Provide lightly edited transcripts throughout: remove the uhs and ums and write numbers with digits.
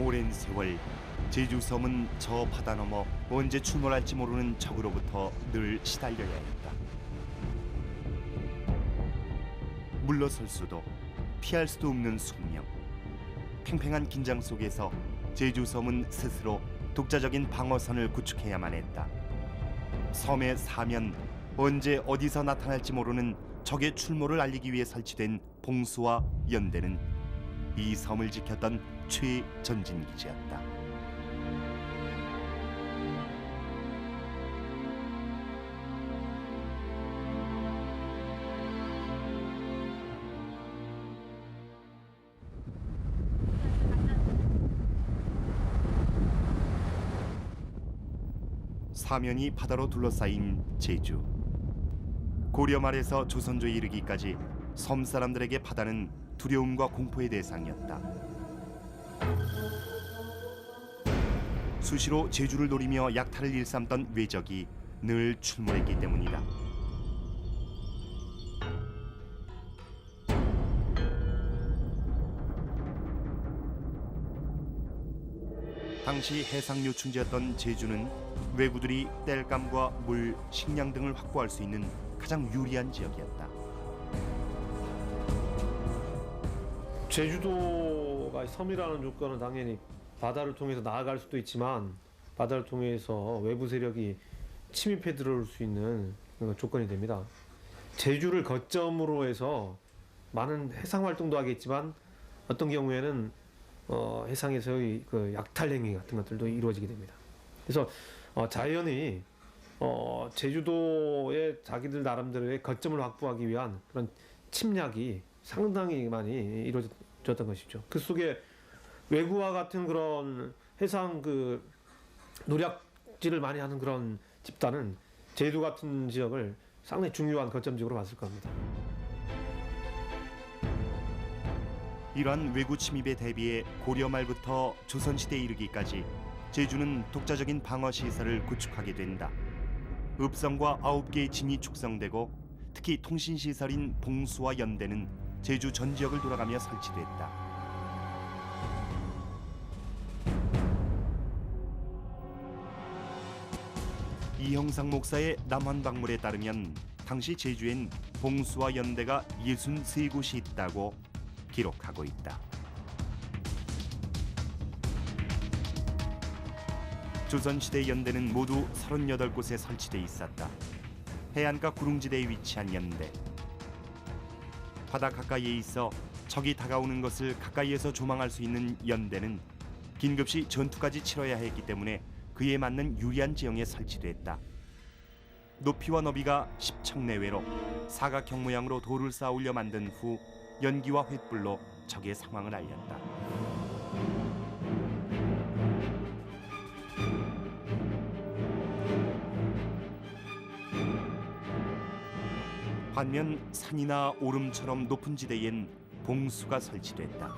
오랜 세월 제주섬은 저 바다 너머 언제 출몰할지 모르는 적으로부터 늘 시달려야 했다. 물러설 수도 피할 수도 없는 숙명. 팽팽한 긴장 속에서 제주섬은 스스로 독자적인 방어선을 구축해야만 했다. 섬의 사면, 언제 어디서 나타날지 모르는 적의 출몰을 알리기 위해 설치된 봉수와 연대는 이 섬을 지켰던 최전진기지였다. 사면이 바다로 둘러싸인 제주. 고려 말에서 조선조에 이르기까지 섬 사람들에게 바다는 두려움과 공포의 대상이었다. 수시로 제주를 노리며 약탈을 일삼던 외적이 늘 출몰했기 때문이다. 당시 해상 요충지였던 제주는 왜구들이 땔감과 물, 식량 등을 확보할 수 있는 가장 유리한 지역이었다. 제주도가 섬이라는 조건은 당연히 바다를 통해서 나아갈 수도 있지만 바다를 통해서 외부 세력이 침입해 들어올 수 있는 조건이 됩니다. 제주를 거점으로 해서 많은 해상 활동도 하겠지만 어떤 경우에는 해상에서의 그 약탈 행위 같은 것들도 이루어지게 됩니다. 그래서 자연이 제주도의 자기들 나름대로의 거점을 확보하기 위한 그런 침략이 상당히 많이 이루어졌던 것이죠. 그 속에 외구와 같은 그런 해상 그 노략질을 많이 하는 그런 집단은 제주 같은 지역을 상당히 중요한 거점지구로 봤을 겁니다. 이러한 외구 침입에 대비해 고려 말부터 조선시대에 이르기까지 제주는 독자적인 방어 시설을 구축하게 된다. 읍성과 9개의 진이 축성되고 특히 통신 시설인 봉수와 연대는 제주 전 지역을 돌아가며 설치됐다. 이형상 목사의 남한박물에 따르면 당시 제주엔 봉수와 연대가 63곳이 있다고 기록하고 있다. 조선시대 연대는 모두 38곳에 설치돼 있었다. 해안가 구릉지대에 위치한 연대. 바다 가까이에 있어 적이 다가오는 것을 가까이에서 조망할 수 있는 연대는 긴급시 전투까지 치러야 했기 때문에 그에 맞는 유리한 지형에 설치됐다. 높이와 너비가 10척 내외로 사각형 모양으로 돌을 쌓아올려 만든 후 연기와 횃불로 적의 상황을 알렸다. 반면 산이나 오름처럼 높은 지대엔 봉수가 설치됐다.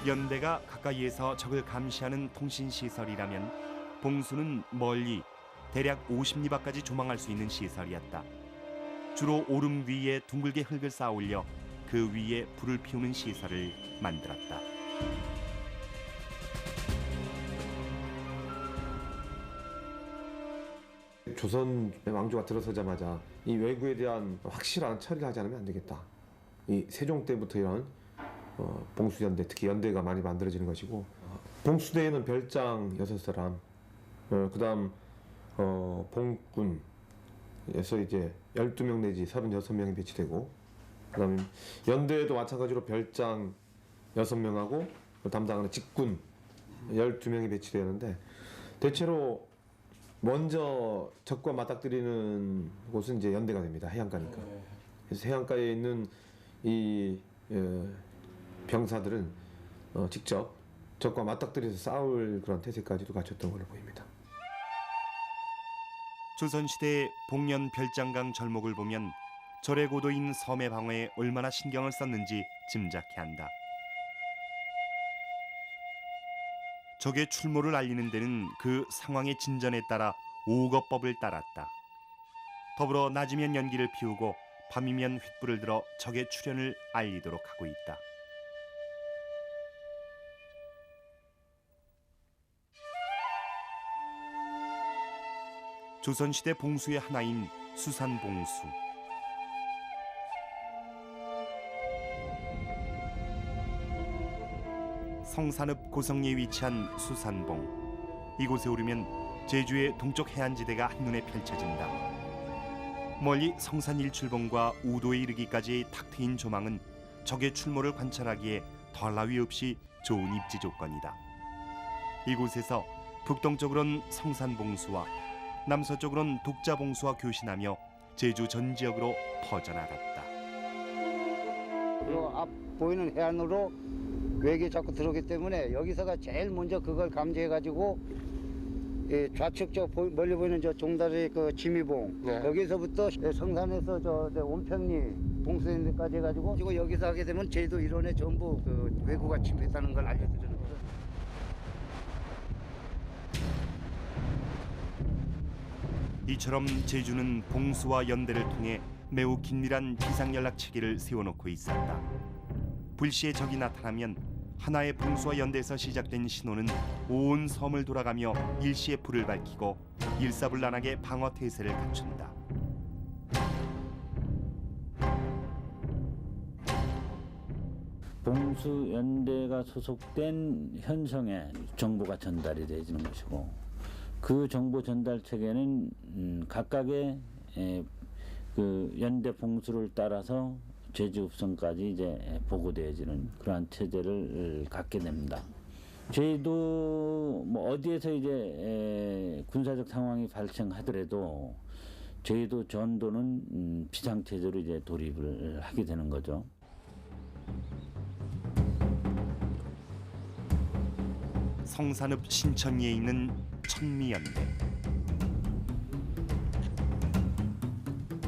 연대가 가까이에서 적을 감시하는 통신시설이라면 봉수는 멀리 대략 50리 밖까지 조망할 수 있는 시설이었다. 주로 오름 위에 둥글게 흙을 쌓아 올려 그 위에 불을 피우는 시설을 만들었다. 조선 왕조가 들어서자마자 이 왜구에 대한 확실한 처리를 하지 않으면 안 되겠다. 이 세종 때부터 이런 봉수연대, 특히 연대가 많이 만들어지는 것이고, 봉수대에는 별장 6사람, 그다음 봉군에서 이제 12명 내지 36명이 배치되고, 그다음에 연대에도 마찬가지로 별장 6명하고 담당하는 직군 12명이 배치되는데, 대체로 먼저 적과 맞닥뜨리는 곳은 이제 연대가 됩니다. 해안가니까. 그래서 해안가에 있는 이 병사들은 직접 적과 맞닥뜨려서 싸울 그런 태세까지도 갖췄던 걸로 보입니다. 조선시대의 복년 별장강 절목을 보면 절의 고도인 섬의 방어에 얼마나 신경을 썼는지 짐작케 한다. 적의 출몰을 알리는 데는 그 상황의 진전에 따라 오거법을 따랐다. 더불어 낮이면 연기를 피우고 밤이면 횃불을 들어 적의 출현을 알리도록 하고 있다. 조선시대 봉수의 하나인 수산봉수. 성산읍 고성리에 위치한 수산봉. 이곳에 오르면 제주의 동쪽 해안지대가 한눈에 펼쳐진다. 멀리 성산 일출봉과 우도에 이르기까지의 탁 트인 조망은 적의 출몰을 관찰하기에 더할 나위 없이 좋은 입지 조건이다. 이곳에서 북동쪽으로는 성산봉수와 남서쪽으로는 독자봉수와 교신하며 제주 전 지역으로 퍼져나갔다. 앞 보이는 해안으로 외게 자꾸 들어오기 때문에 여기서가 제일 먼저 그걸 감지해가지고 좌측 저 멀리 보이는 저 종다리 그 지미봉 거기서부터 성산에서 저 온평리 봉수인데까지 해가지고 그리고 여기서 하게 되면 제주도 일원에 전부 그 외구가 침입했다는 걸 알려드리는 거죠. 이처럼 제주는 봉수와 연대를 통해 매우 긴밀한 비상연락 체계를 세워놓고 있었다. 불시에 적이 나타나면 하나의 봉수와 연대에서 시작된 신호는 온 섬을 돌아가며 일시에 불을 밝히고 일사불란하게 방어 태세를 갖춘다. 봉수 연대가 소속된 현성에 정보가 전달이 되는 것이고, 그 정보 전달 체계는 각각의 그 연대 봉수를 따라서 제주 읍성까지 이제 보고되어지는 그러한 체제를 갖게 됩니다. 저희도 뭐 어디에서 이제 군사적 상황이 발생하더라도 저희도 전도는 비상체제로 이제 돌입을 하게 되는 거죠. 성산읍 신천리에 있는 천미연대.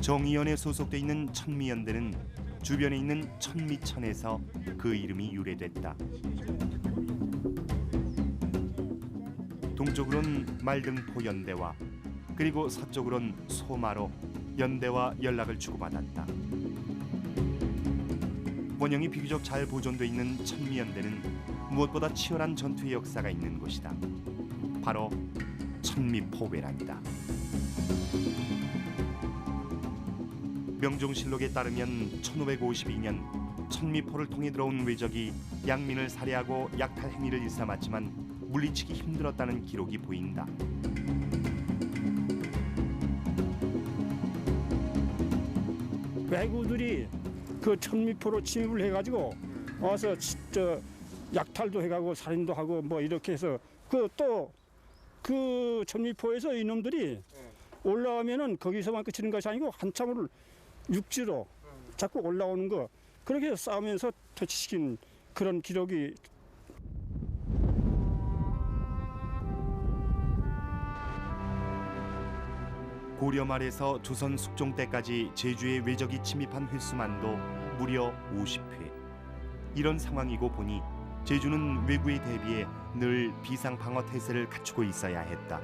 정의연에 소속돼 있는 천미연대는 주변에 있는 천미천에서 그 이름이 유래됐다. 동쪽으로는 말등포 연대와 그리고 서쪽으로는 소마로 연대와 연락을 주고받았다. 원형이 비교적 잘 보존돼 있는 천미연대는 무엇보다 치열한 전투의 역사가 있는 곳이다. 바로 천미포회란이다. 명종실록에 따르면 1552년 천미포를 통해 들어온 외적이 양민을 살해하고 약탈 행위를 일삼았지만 물리치기 힘들었다는 기록이 보인다. 왜구들이 그 천미포로 침입을 해가지고 와서 저 약탈도 해가고 살인도 하고 뭐 이렇게 해서 그 천미포에서 이놈들이 올라오면은 거기서만 그치는 것이 아니고 한참을 육지로 자꾸 올라오는 거 그렇게 해서 싸우면서 퇴치시킨 그런 기록이. 고려 말에서 조선 숙종 때까지 제주에 외적이 침입한 횟수만도 무려 50회. 이런 상황이고 보니 제주는 외구에 대비해 늘 비상 방어 태세를 갖추고 있어야 했다.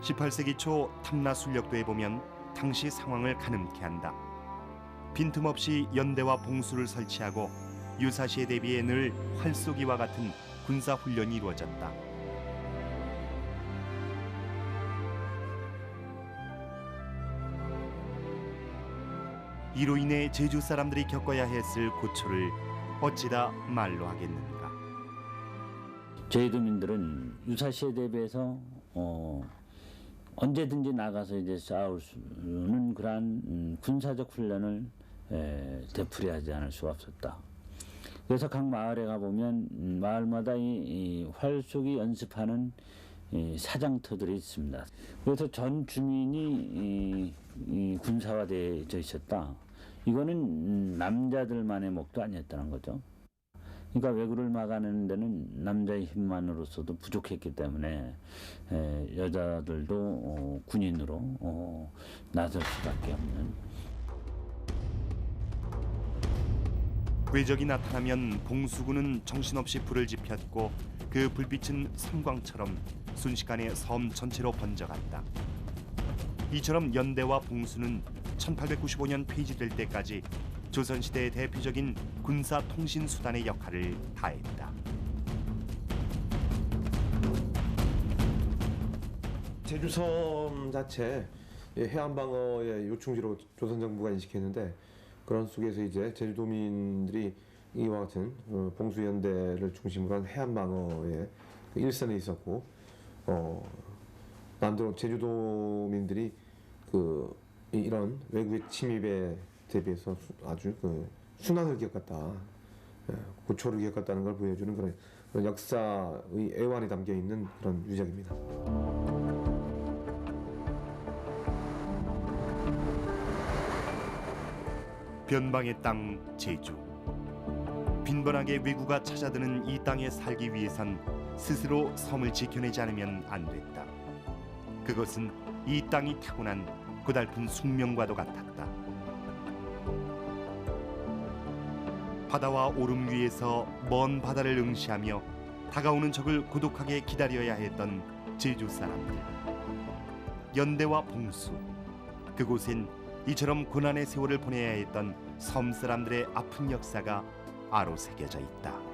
18세기 초 탐라 순력도에 보면 당시 상황을 가늠케 한다. 빈틈없이 연대와 봉수를 설치하고 유사시에 대비해 늘 활쏘기와 같은 군사 훈련이 이루어졌다. 이로 인해 제주 사람들이 겪어야 했을 고초를 어찌다 말로 하겠는가. 제주도민들은 유사시에 대비해서 언제든지 나가서 이제 싸울 수는 그러한 군사적 훈련을 되풀이하지 않을 수가 없었다. 그래서 각 마을에 가보면 마을마다 이 활쏘기 연습하는 사장터들이 있습니다. 그래서 전 주민이 군사화되어 있었다. 이거는 남자들만의 목도 아니었다는 거죠. 그러니까 왜구를 막아내는 데는 남자의 힘만으로서도 부족했기 때문에 여자들도 군인으로 나설 수밖에 없는. 외적이 나타나면 봉수군은 정신없이 불을 지폈고 그 불빛은 섬광처럼 순식간에 섬 전체로 번져갔다. 이처럼 연대와 봉수는 1895년 폐지될 때까지 조선시대의 대표적인 군사 통신 수단의 역할을 다했다. 제주섬 자체 해안 방어의 요충지로 조선 정부가 인식했는데 그런 속에서 이제 제주도민들이 이와 같은 봉수연대를 중심으로 한 해안 방어의 그 일선에 있었고 남대로 제주도민들이 이런 외국의 침입에 대비해서 아주 순환을 겪었다, 고초를 겪었다는 걸 보여주는 그런 역사의 애환이 담겨 있는 그런 유적입니다. 변방의 땅 제주. 빈번하게 왜구가 찾아드는 이 땅에 살기 위해선 스스로 섬을 지켜내지 않으면 안 됐다. 그것은 이 땅이 타고난 고달픈 숙명과도 같았다. 바다와 오름 위에서 먼 바다를 응시하며 다가오는 적을 고독하게 기다려야 했던 제주 사람들. 연대와 봉수. 그곳엔 이처럼 고난의 세월을 보내야 했던 섬 사람들의 아픈 역사가 아로 새겨져 있다.